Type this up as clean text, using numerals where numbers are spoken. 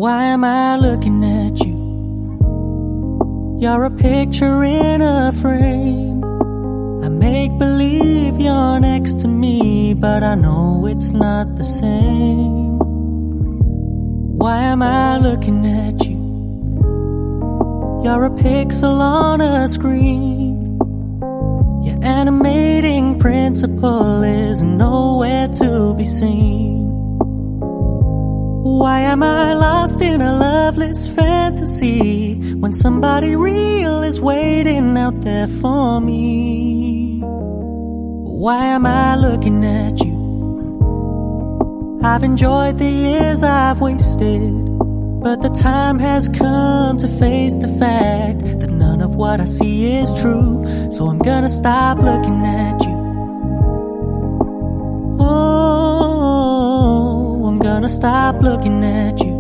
Why am I looking at you? You're a picture in a frame. I make believe you're next to me, but I know it's not the same. Why am I looking at you? You're a pixel on a screen. Your animating principle is nowhere to be seen. Why am I lost in a loveless fantasy when somebody real is waiting out there for me? Why am I looking at you? I've enjoyed the years I've wasted, but the time has come to face the fact that none of what I see is true. So I'm gonna stop looking at you. Oh, I'm gonna stop looking at you.